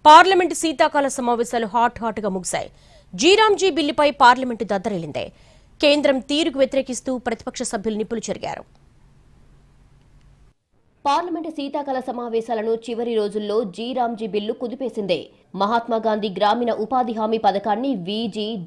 Parliament శీతాకాల సమావేశాలు hot గా ముగిశాయి. జీరాంజీ బిల్లుపై పార్లమెంటు దద్దరిల్లింది. కేంద్రం తీరుకు వ్యతిరేకిస్తూ ప్రతిపక్ష సభ్యులు నిప్పులు చెరిగారు. పార్లమెంటు శీతాకాల సమావేశాలను చివరి రోజుల్లో జీరాంజీ బిల్లు కుదిపేసింది. మహాత్మాగాంధీ గ్రామీణ ఉపాధి హామీ పథకాన్ని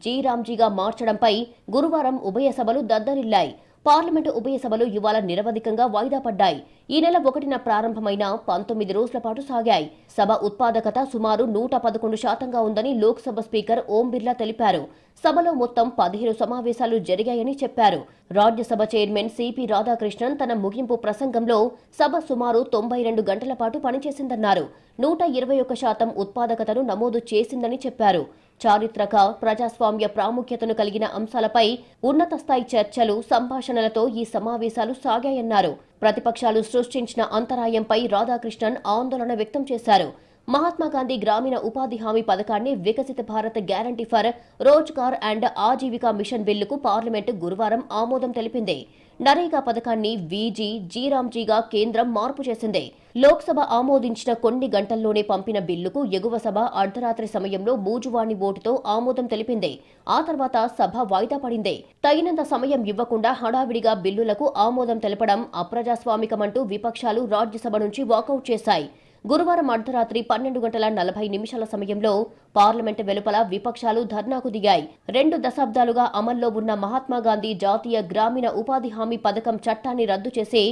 జీరాంజీగా మార్చడంపై గురువారం ఉభయ సభలు దద్దరిల్లాయి. పార్లమెంటు ఉభయ సభలు ఇవాళ నిరవధికంగా వాయిదా పడ్డాయి. ఈ నెల 1న ప్రారంభమైన 19 రోజుల పాటు సాగాయి. సభ ఉత్పాదకత సుమారు 111% ఉందని లోక్సభ స్పీకర్ ఓం బిర్లా తెలిపారు. సభలో మొత్తం 17 సమావేశాలు జరిగాయని చెప్పారు. రాజ్యసభ చైర్మన్ సిపి రాధాకృష్ణన్ తన ముగింపు ప్రసంగంలో సభ సుమారు 92 గంటల పాటు పనిచేసిందన్నారు. 121% ఉత్పాదకతను నమోదు చేసిందని చెప్పారు. చారిత్రక ప్రజాస్వామ్య ప్రాముఖ్యతను కలిగిన అంశాలపై ఉన్నత స్థాయి చర్చలు, సంభాషణలతో ఈ సమావేశాలు సాగాయన్నారు. ప్రతిపక్షాలు సృష్టించిన అంతరాయంపై రాధాకృష్ణన్ ఆందోళన వ్యక్తం చేశారు. మహాత్మాగాంధీ గ్రామీణ ఉపాధి హామీ పథకాన్ని Viksit Bharat guarantee for Rozgar and Ajeevika mission బిల్లుకు పార్లమెంటు గురువారం ఆమోదం తెలిపింది. నరేగా పథకాన్ని జీరాంజీగా కేంద్రం మార్పు చేసింది. లోక్సభ ఆమోదించిన కొన్ని గంటల్లోనే పంపిన బిల్లుకు ఎగువ సభ అర్ధరాత్రి సమయంలో మూజువాణి ఓటుతో ఆమోదం తెలిపింది. ఆ తర్వాత సభ వాయిదా పడింది. తగినంత సమయం ఇవ్వకుండా హడావిడిగా బిల్లులకు ఆమోదం తెలపడం అప్రజాస్వామికమంటూ విపక్షాలు రాజ్యసభ నుంచి వాకౌట్ చేశాయి. గురువారం అర్ధరాత్రి 12:40 సమయంలో పార్లమెంటు వెలుపల విపక్షాలు ధర్నాకు దిగాయి. 2 దశాబ్దాలుగా అమల్లో ఉన్న మహాత్మాగాంధీ జాతీయ గ్రామీణ ఉపాధి హామీ పథకం చట్టాన్ని రద్దు చేసి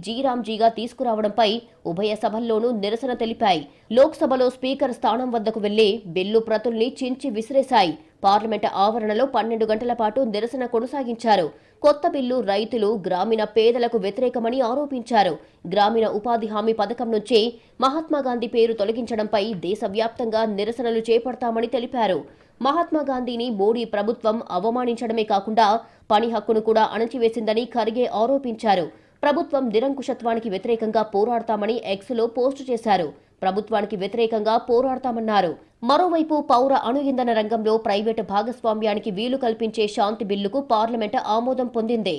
జీరాంజీగా తీసుకురావడంపై ఉభయ సభల్లోనూ నిరసన తెలిపాయి. లోక్సభలో స్పీకర్ స్థానం వద్దకు వెళ్లి బిల్లు ప్రతుల్ని చించి విసిరేశాయి. పార్లమెంటు ఆవరణలో 12 గంటల పాటు నిరసన కొనసాగించారు. కొత్త బిల్లు రైతులు, గ్రామీణ పేదలకు వ్యతిరేకమని ఆరోపించారు. గ్రామీణ ఉపాధి హామీ పథకం నుంచి మహాత్మాగాంధీ పేరు తొలగించడంపై దేశవ్యాప్తంగా నిరసనలు చేపడతామని తెలిపారు. మహాత్మాగాంధీని మోడీ ప్రభుత్వం అవమానించడమే కాకుండా పని హక్కును కూడా అణచివేసిందని ఖర్గే ఆరోపించారు. ప్రభుత్వం నిరంకుశత్వానికి వ్యతిరేకంగా పోరాడతామని ఎక్స్లో పోస్టు చేశారు. ప్రభుత్వానికి వ్యతిరేకంగా పోరాడతామన్నారు. మరోవైపు పౌర అణు ఇంధన రంగంలో ప్రైవేటు భాగస్వామ్యానికి వీలు కల్పించే శాంతి బిల్లుకు పార్లమెంటు ఆమోదం పొందింది.